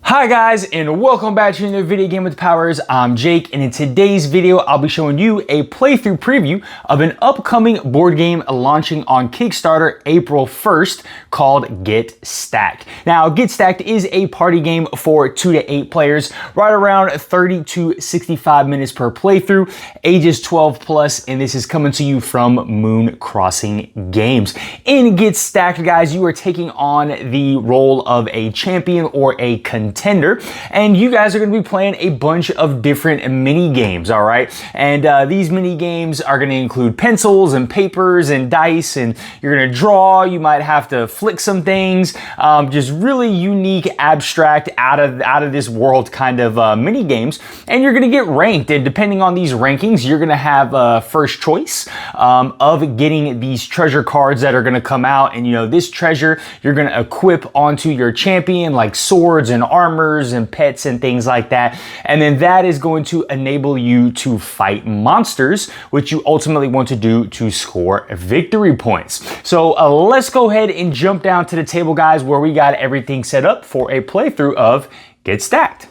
Hi guys, and welcome back to another video game with powers. I'm Jake, and in today's video I'll be showing you a playthrough preview of an upcoming board game launching on Kickstarter April 1st called Get Stacked. Now, Get Stacked is a party game for 2 to 8 players, right around 30 to 65 minutes per playthrough, ages 12 plus, and this is coming to you from Moon Crossing Games. In Get Stacked, guys, you are taking on the role of a champion or a contender, and you guys are going to be playing a bunch of different mini games. All right, and these mini games are going to include pencils and papers and dice, and you're going to draw. You might have to flick some things, just really unique, abstract, out of this world kind of mini games, and you're going to get ranked, and depending on these rankings you're going to have first choice of getting these treasure cards that are going to come out. And you know, this treasure you're going to equip onto your champion, like swords and armors and pets and things like that, and then that is going to enable you to fight monsters, which you ultimately want to do to score victory points. So let's go ahead and jump down to the table, guys, where we got everything set up for a playthrough of Get Stacked.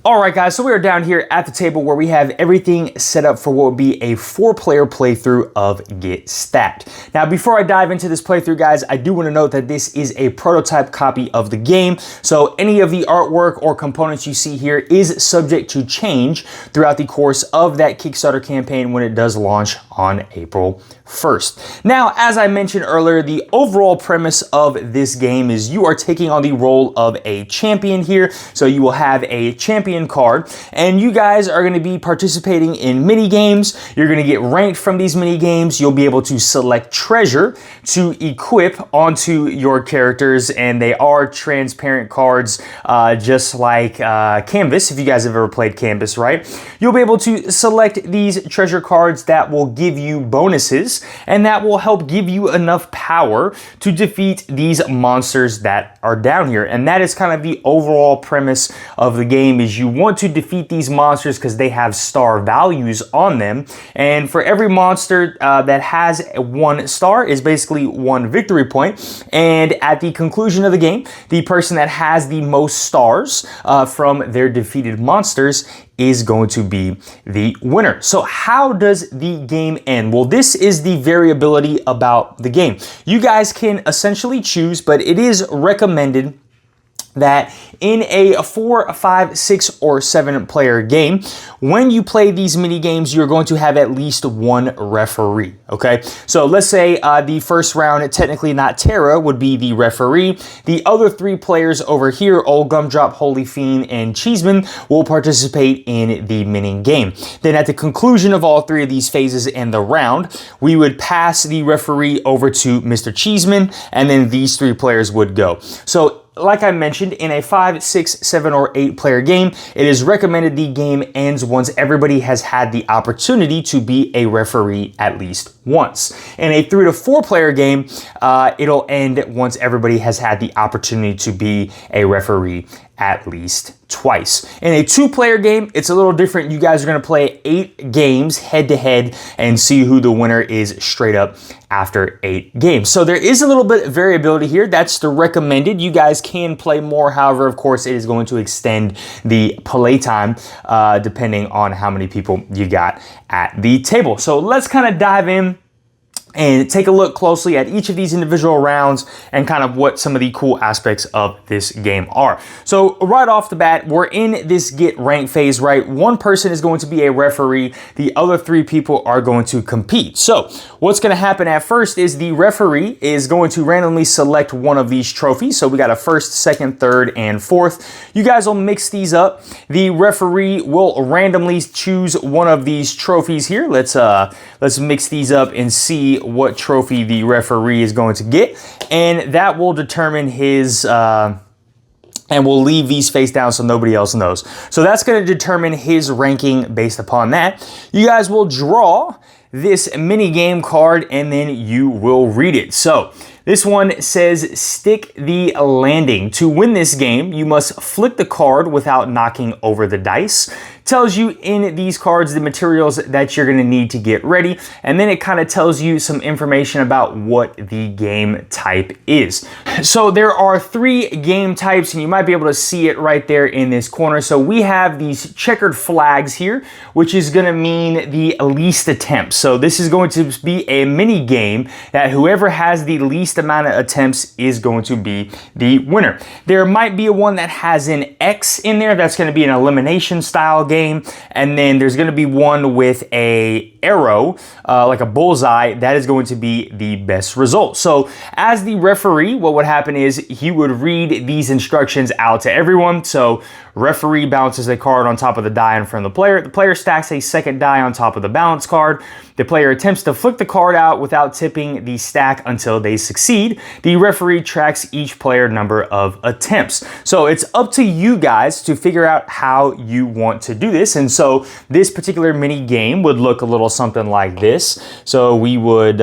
Alright guys, so we are down here at the table where we have everything set up for what would be a 4-player playthrough of Get Stacked. Now, before I dive into this playthrough, guys, I do want to note that this is a prototype copy of the game, so any of the artwork or components you see here is subject to change throughout the course of that Kickstarter campaign when it does launch on April 1st. Now, as I mentioned earlier, the overall premise of this game is you are taking on the role of a champion here, so you will have a champion card, and you guys are going to be participating in mini games. You're going to get ranked from these mini games. You'll be able to select treasure to equip onto your characters, and they are transparent cards, just like Canvas. If you guys have ever played Canvas, right? You'll be able to select these treasure cards that will give you bonuses, and that will help give you enough power to defeat these monsters that are down here. And that is kind of the overall premise of the game, is you want to defeat these monsters because they have star values on them, and for every monster that has 1 star is basically 1 victory point, and at the conclusion of the game, the person that has the most stars from their defeated monsters is going to be the winner. So how does the game end? Well, this is the variability about the game. You guys can essentially choose, but it is recommended that in a 4, 5, 6, or 7 player game, when you play these mini games, you're going to have at least 1 referee. Okay, so let's say the first round, technically not Tara, would be the referee. The other 3 players over here, Old Gumdrop, Holy Fiend, and Cheeseman, will participate in the mini game. Then at the conclusion of all 3 of these phases in the round, we would pass the referee over to Mr. Cheeseman, and then these 3 players would go. So like I mentioned, in a 5, 6, 7, or 8 player game, it is recommended the game ends once everybody has had the opportunity to be a referee at least once. In a 3 to 4 player game, it'll end once everybody has had the opportunity to be a referee at least twice. In a 2-player game, it's a little different. You guys are going to play 8 games head to head and see who the winner is straight up after 8 games. So there is a little bit of variability here. That's the recommended. You guys can play more. However, of course, it is going to extend the play time depending on how many people you got at the table. So let's kind of dive in and take a look closely at each of these individual rounds and kind of what some of the cool aspects of this game are. So right off the bat, we're in this get ranked phase, right? 1 person is going to be a referee. The other 3 people are going to compete. So what's going to happen at first is the referee is going to randomly select one of these trophies. So we got a 1st, 2nd, 3rd, and 4th. You guys will mix these up. The referee will randomly choose one of these trophies here. Let's mix these up and see what trophy the referee is going to get, and that will determine his and we'll leave these face down so nobody else knows. So that's going to determine his ranking based upon that. You guys will draw this mini game card, and then you will read it. So this one says stick the landing. To win this game, you must flick the card without knocking over the dice. tells you in these cards the materials that you're gonna need to get ready, and then it kind of tells you some information about what the game type is. So there are 3 game types, and you might be able to see it right there in this corner. So we have these checkered flags here, which is gonna mean the least attempts. So this is going to be a mini game that whoever has the least amount of attempts is going to be the winner. There might be one that has an X in there. That's going to be an elimination style game. And then there's going to be one with a arrow, like a bullseye. That is going to be the best result. So as the referee, what would happen is he would read these instructions out to everyone. So referee bounces a card on top of the die in front of the player. The player stacks a second die on top of the balance card. The player attempts to flick the card out without tipping the stack until they succeed. The referee tracks each player number of attempts. So it's up to you guys to figure out how you want to do this. And so this particular mini game would look a little something like this. So we would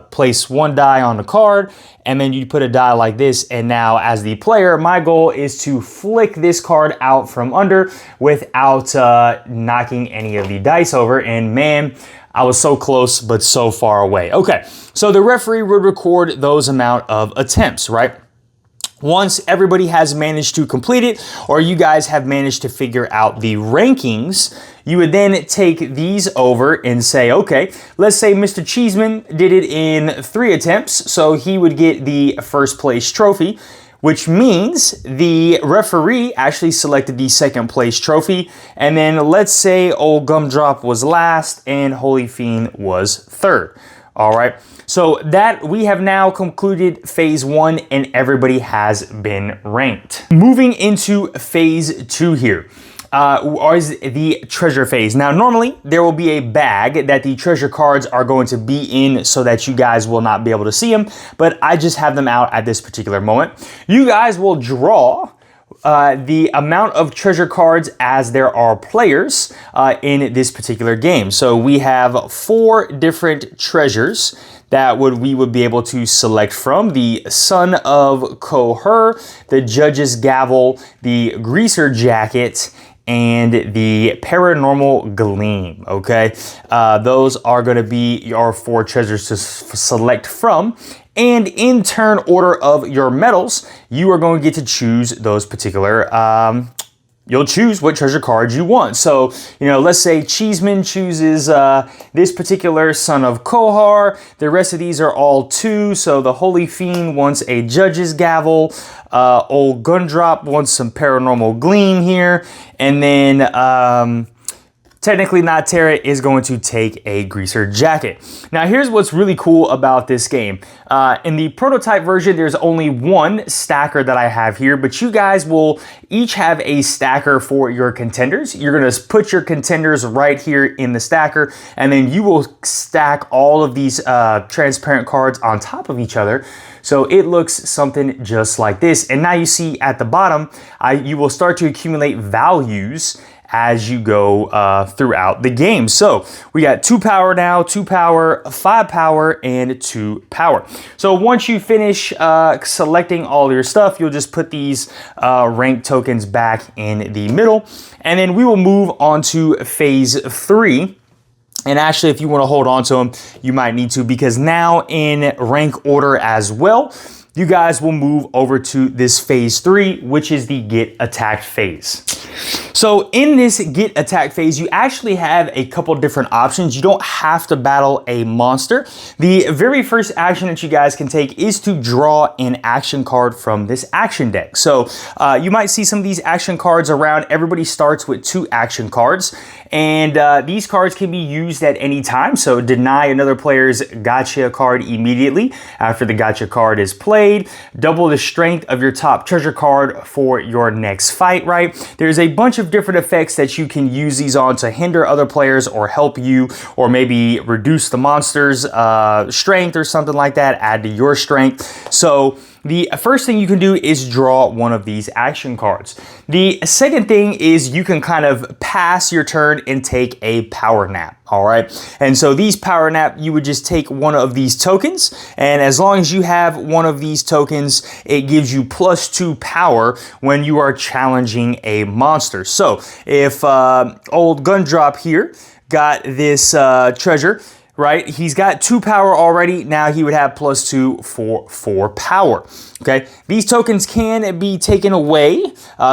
place one die on the card, and then you put a die like this. And now as the player, my goal is to flick this card out from under without knocking any of the dice over. And man, I was so close, but so far away. Okay, so the referee would record those amount of attempts, right? Once everybody has managed to complete it, or you guys have managed to figure out the rankings, you would then take these over and say, okay, let's say Mr. Cheeseman did it in 3 attempts, so he would get the first place trophy, which means the referee actually selected the second place trophy. And then let's say Old Gumdrop was last and Holy Fiend was third. All right, so that we have now concluded phase 1 and everybody has been ranked. Moving into phase 2 here. Is the treasure phase. Now, normally there will be a bag that the treasure cards are going to be in so that you guys will not be able to see them, but I just have them out at this particular moment. You guys will draw the amount of treasure cards as there are players in this particular game. So we have 4 different treasures that we would be able to select from: the Son of Koher, the Judge's Gavel, the Greaser Jacket, and the Paranormal Gleam, okay? Those are gonna be your 4 treasures to select from. And in turn order of your medals, you are going to get to choose those particular, you'll choose what treasure cards you want. So, you know, let's say Cheeseman chooses this particular Son of Kohar. The rest of these are all 2. So the Holy Fiend wants a Judge's Gavel. Old Gundrop wants some Paranormal Gleam here. And then technically Natera is going to take a Greaser Jacket. Now here's what's really cool about this game. In the prototype version, there's only 1 stacker that I have here, but you guys will each have a stacker for your contenders. You're gonna put your contenders right here in the stacker, and then you will stack all of these transparent cards on top of each other. So it looks something just like this. And now you see at the bottom, you will start to accumulate values as you go throughout the game. So we got 2 power now, 2 power, 5 power, and 2 power. So once you finish selecting all your stuff, you'll just put these rank tokens back in the middle. And then we will move on to phase 3. And actually, if you want to hold on to them, you might need to, because now in rank order as well, you guys will move over to this phase 3, which is the get attacked phase. So in this get attack phase, you actually have a couple different options. You don't have to battle a monster. The very first action that you guys can take is to draw an action card from this action deck. So you might see some of these action cards around. Everybody starts with 2 action cards, and these cards can be used at any time. So deny another player's gotcha card immediately after the gotcha card is played. Double the strength of your top treasure card for your next fight, right? There's a bunch of different effects that you can use these on to hinder other players or help you, or maybe reduce the monster's strength or something like that, add to your strength. So the first thing you can do is draw one of these action cards. The second thing is you can kind of pass your turn and take a power nap. All right. And so these power nap, you would just take one of these tokens. And as long as you have one of these tokens, it gives you +2 power when you are challenging a monster. So if old Gumdrop here got this treasure, right? He's got 2 power already. Now he would have +2 for 4 power. Okay, these tokens can be taken away,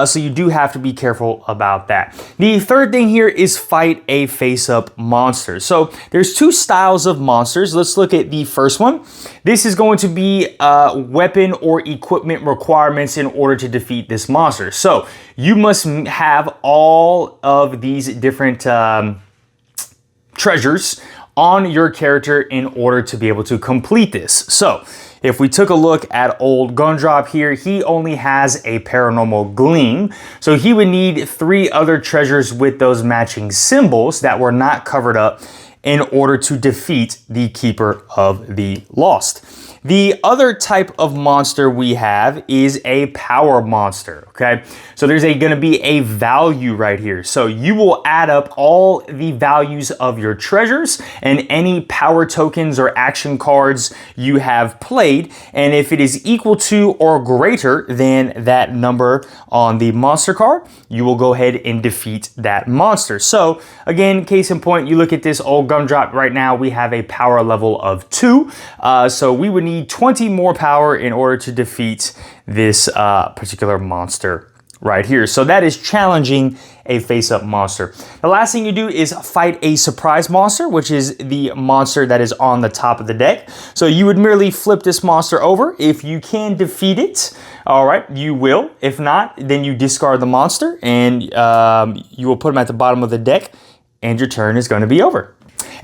so you do have to be careful about that. The third thing here is fight a face-up monster. So there's 2 styles of monsters. Let's look at the first one. This is going to be weapon or equipment requirements in order to defeat this monster. So you must have all of these different treasures on your character in order to be able to complete this. So if we took a look at old Gumdrop here, he only has a paranormal gleam. So he would need 3 other treasures with those matching symbols that were not covered up in order to defeat the Keeper of the Lost. The other type of monster we have is a power monster, okay? So there's gonna be a value right here. So you will add up all the values of your treasures and any power tokens or action cards you have played. And if it is equal to or greater than that number on the monster card, you will go ahead and defeat that monster. So again, case in point, you look at this old Gumdrop right now, we have a power level of 2. So we would need 20 more power in order to defeat this particular monster right here. So that is challenging a face-up monster. The last thing you do is fight a surprise monster, which is the monster that is on the top of the deck. So you would merely flip this monster over. If you can defeat it, all right, you will. If not, then you discard the monster and you will put him at the bottom of the deck and your turn is going to be over.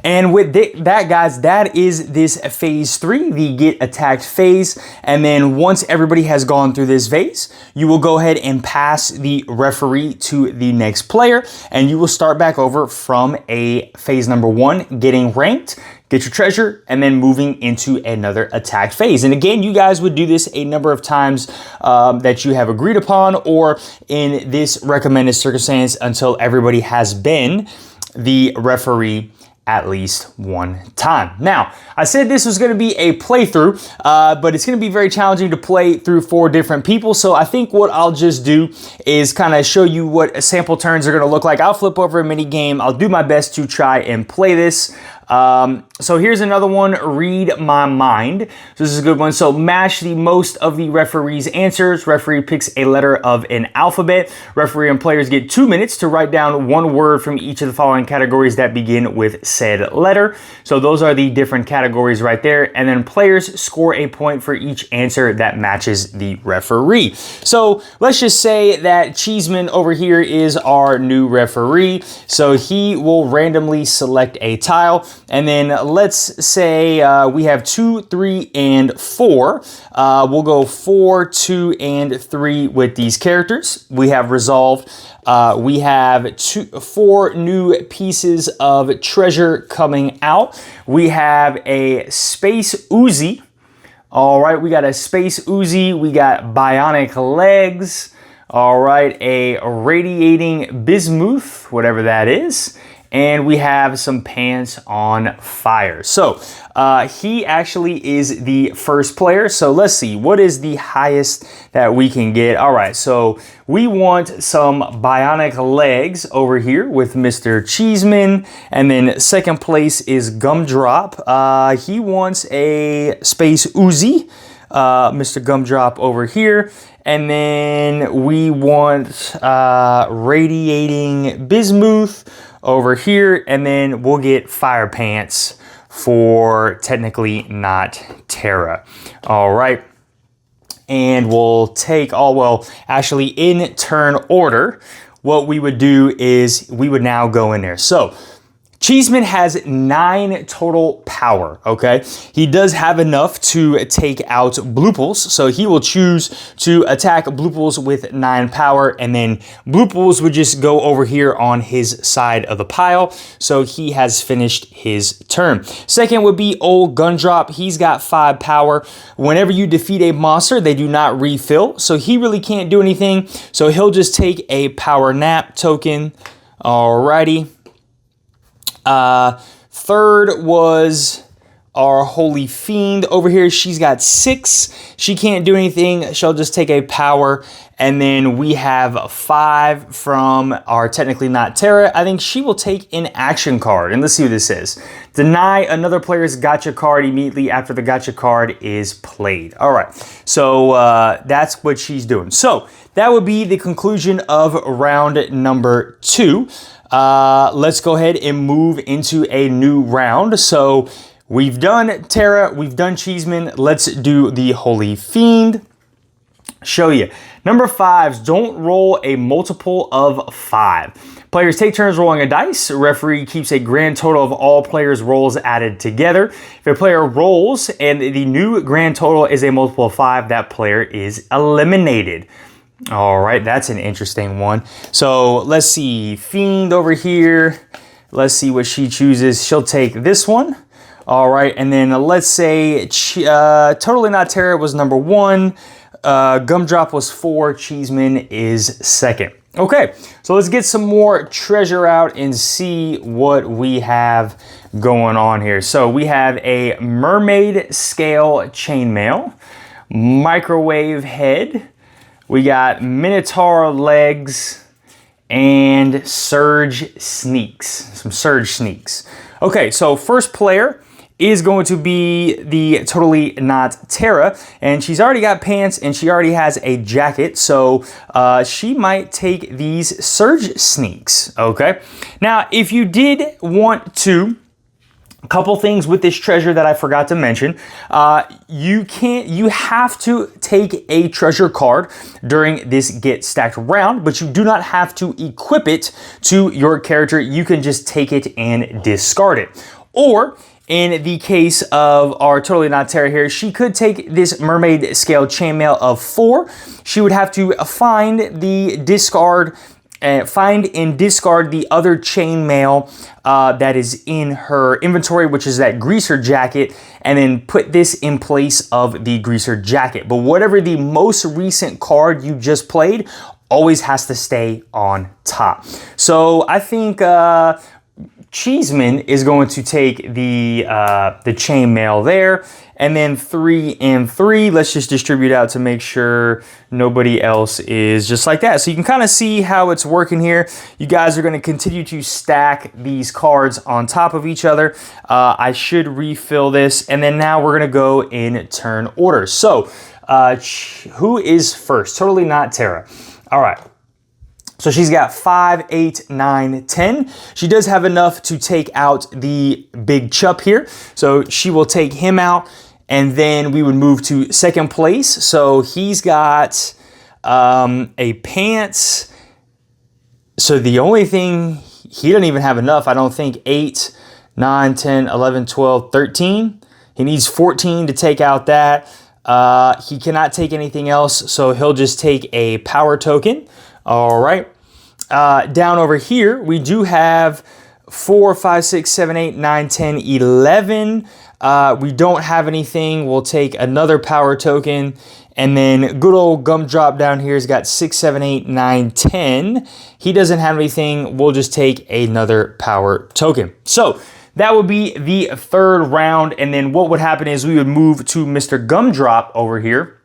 And with that, guys, that is this phase 3, the get attacked phase. And then once everybody has gone through this phase, you will go ahead and pass the referee to the next player. And you will start back over from a phase number 1, getting ranked, get your treasure, and then moving into another attack phase. And again, you guys would do this a number of times that you have agreed upon, or in this recommended circumstance until everybody has been the referee at least one time. Now, I said this was going to be a playthrough, but it's going to be very challenging to play through 4 different people. So I think what I'll just do is kind of show you what sample turns are going to look like. I'll flip over a mini game. I'll do my best to try and play this. So here's another one, read my mind. So this is a good one. So match the most of the referee's answers. Referee picks a letter of an alphabet. Referee and players get 2 minutes to write down 1 word from each of the following categories that begin with said letter. So those are the different categories right there. And then players score a point for each answer that matches the referee. So let's just say that Cheeseman over here is our new referee. So he will randomly select a tile. And then let's say we have 2, 3, and 4. We'll go 4, 2, and 3 with these characters. We have resolved. We have 4 new pieces of treasure coming out. We have a Space Uzi. All right, we got a Space Uzi. We got bionic legs. All right, a radiating bismuth, whatever that is. And we have some pants on fire. So he actually is the first player. So let's see, what is the highest that we can get? All right, so we want some bionic legs over here with Mr. Cheeseman. And then second place is Gumdrop. He wants a Space Uzi, Mr. Gumdrop over here. And then we want radiating bismuth over here, and then we'll get fire pants for technically not Terra. All right, and we'll take actually in turn order, what we would do is we would now go in there. So Cheeseman has 9 total power, okay? He does have enough to take out Blooples, so he will choose to attack Blooples with 9 power, and then Blooples would just go over here on his side of the pile, so he has finished his turn. Second would be old Gumdrop. He's got 5 power. Whenever you defeat a monster, they do not refill, so he really can't do anything, so he'll just take a power nap token. Alrighty. Third was our Holy Fiend over here. She's got 6. She can't do anything. She'll just take a power. And then we have 5 from our Technically Not Terra. I think she will take an action card. And let's see what this says. Deny another player's gotcha card immediately after the gotcha card is played. All right. So that's what she's doing. So that would be the conclusion of round number 2. Let's go ahead and move into a new round. So we've done Terra, we've done Cheeseman. Let's do the Holy Fiend. Show you. Number 5s, don't roll a multiple of 5. Players take turns rolling a dice. Referee keeps a grand total of all players' rolls added together. If a player rolls and the new grand total is a multiple of 5, that player is eliminated. All right, that's an interesting one. So let's see, Fiend over here. Let's see what she chooses. She'll take this one. All right, and then let's say Totally Not Terra was number 1. Gumdrop was 4. Cheeseman is second. Okay, so let's get some more treasure out and see what we have going on here. So we have a mermaid scale chainmail, microwave head. We got minotaur legs and surge sneaks, some surge sneaks. Okay, so first player is going to be the Totally Not Terra, and she's already got pants and she already has a jacket, so she might take these surge sneaks. Okay, now if you did want to, a couple things with this treasure that I forgot to mention. You have to take a treasure card during this Get Stacked round, but you do not have to equip it to your character. You can just take it and discard it. Or in the case of our Totally Not Terra here, she could take this mermaid scale chainmail of 4. She would have to find and discard the other chainmail that is in her inventory, which is that greaser jacket, and then put this in place of the greaser jacket. But whatever the most recent card you just played always has to stay on top. So I think Cheeseman is going to take the chainmail there, and then 3 and 3. Let's just distribute out to make sure nobody else is just like that. So you can kind of see how it's working here. You guys are going to continue to stack these cards on top of each other. I should refill this, and then now we're going to go in turn order. So who is first? Totally Not Terra. All right. So she's got 5, 8, 9, 10. She does have enough to take out the big Chup here. So she will take him out, and then we would move to second place. So he's got a pants. So the only thing, he doesn't even have enough. I don't think 8, 9, 10, 11, 12, 13. He needs 14 to take out that. He cannot take anything else, so he'll just take a power token. All right. Down over here, we do have 4, 5, 6, 7, 8, 9, 10, 11. We don't have anything. We'll take another power token. And then good old Gumdrop down here has got 6, 7, 8, 9, 10. He doesn't have anything. We'll just take another power token. So that would be the third round. And then what would happen is we would move to Mr. Gumdrop over here.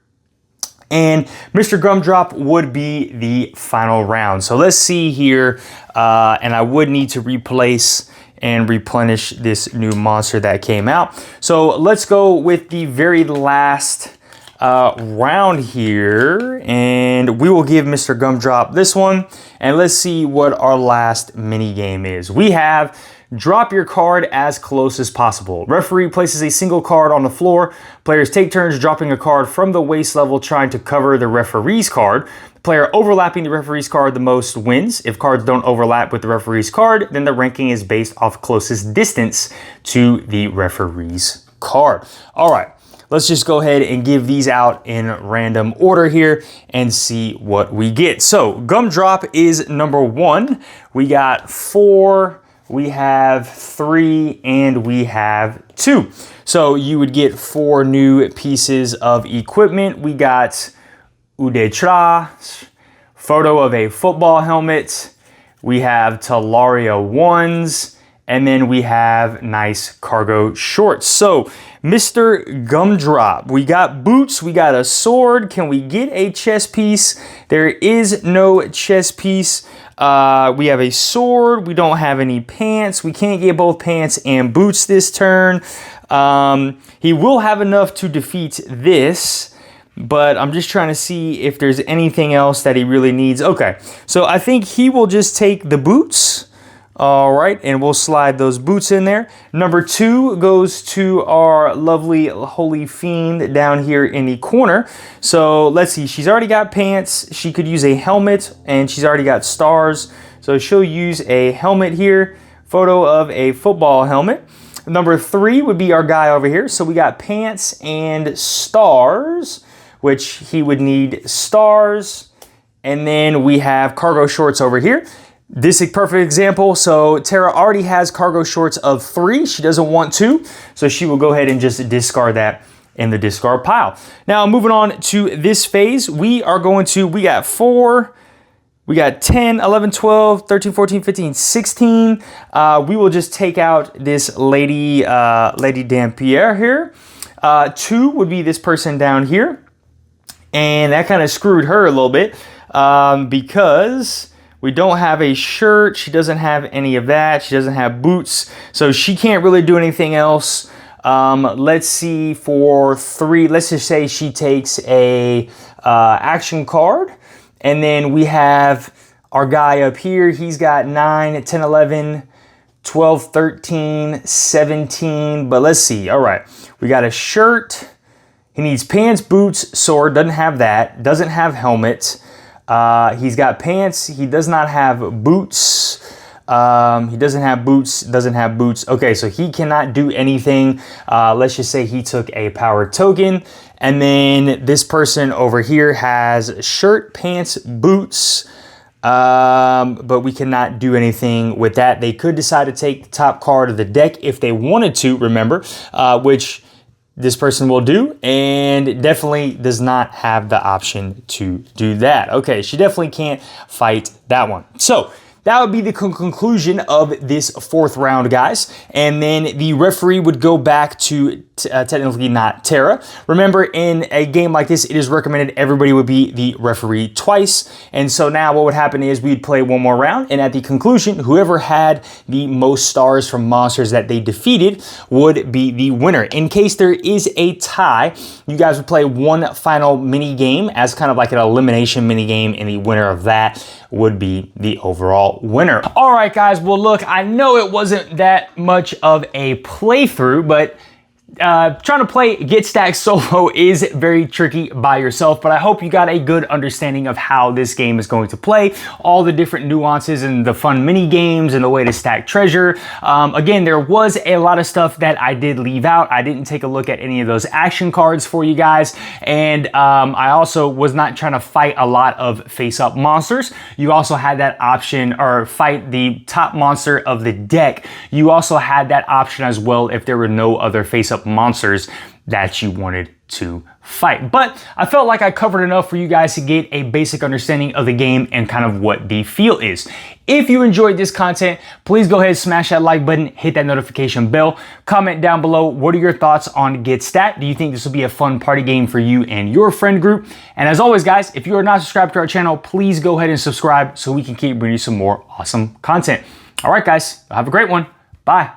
And Mr. Gumdrop would be the final round. So let's see here. And I would need to replace and replenish this new monster that came out. So let's go with the very last round here. And we will give Mr. Gumdrop this one. And let's see what our last mini game is. We have drop your card as close as possible. Referee places a single card on the floor. Players take turns dropping a card from the waist level trying to cover the referee's card. The player overlapping the referee's card the most wins. If cards don't overlap with the referee's card, then the ranking is based off closest distance to the referee's card. All right, let's just go ahead and give these out in random order here and see what we get. So Gumdrop is number 1. We got 4. We have 3 and we have 2. So you would get 4 new pieces of equipment. We got Udetra, photo of a football helmet. We have Talaria 1s And then we have nice cargo shorts. So, Mr. Gumdrop, we got boots, we got a sword. Can we get a chest piece? There is no chest piece. We have a sword. We don't have any pants. We can't get both pants and boots this turn. He will have enough to defeat this, but I'm just trying to see if there's anything else that he really needs. Okay, so I think he will just take the boots. All right, and we'll slide those boots in there. Number 2 goes to our lovely Holy Fiend down here in the corner. So let's see, she's already got pants. She could use a helmet, and she's already got stars. So she'll use a helmet here. Photo of a football helmet. Number 3 would be our guy over here. So we got pants and stars, which he would need stars. And then we have cargo shorts over here. This is a perfect example. So Tara already has cargo shorts of 3. She doesn't want 2. So she will go ahead and just discard that in the discard pile. Now moving on to this phase, we got 4, we got 10, 11, 12, 13, 14, 15, 16. We will just take out this Lady Dampierre here. 2 would be this person down here. And that kind of screwed her a little bit because we don't have a shirt. She doesn't have any of that. She doesn't have boots. So she can't really do anything else. Let's see, for 3, let's just say she takes a action card. And then we have our guy up here. He's got 9, 10, 11, 12, 13, 17. But let's see. All right. We got a shirt. He needs pants, boots, sword. Doesn't have that. Doesn't have helmet. He's got pants. He does not have boots. He doesn't have boots. Okay, so he cannot do anything. Let's just say he took a power token. And then this person over here has shirt, pants, boots. But we cannot do anything with that. They could decide to take the top card of the deck if they wanted to, remember, which this person will do, and definitely does not have the option to do that. Okay, she definitely can't fight that one. So that would be the conclusion of this 4th round, guys. And then the referee would go back to technically not Tara. Remember, in a game like this, it is recommended everybody would be the referee twice. And so now what would happen is we'd play one more round, and at the conclusion, whoever had the most stars from monsters that they defeated would be the winner. In case there is a tie, you guys would play one final mini game as kind of like an elimination mini game, and the winner of that would be the overall winner. All right, guys. Well, look, I know it wasn't that much of a playthrough, but trying to play Get Stacked solo is very tricky by yourself, but I hope you got a good understanding of how this game is going to play, all the different nuances and the fun mini games and the way to stack treasure. Again, there was a lot of stuff that I did leave out. I didn't take a look at any of those action cards for you guys, and I also was not trying to fight a lot of face-up monsters. You also had that option, or fight the top monster of the deck. You also had that option as well if there were no other face-up monsters that you wanted to fight. But I felt like I covered enough for you guys to get a basic understanding of the game and kind of what the feel is. If you enjoyed this content, please go ahead, smash that like button, hit that notification bell, comment down below, what are your thoughts on Get Stacked? Do you think this will be a fun party game for you and your friend group? And as always, guys, if you are not subscribed to our channel, please go ahead and subscribe so we can keep bringing you some more awesome content. All right, guys, have a great one. Bye.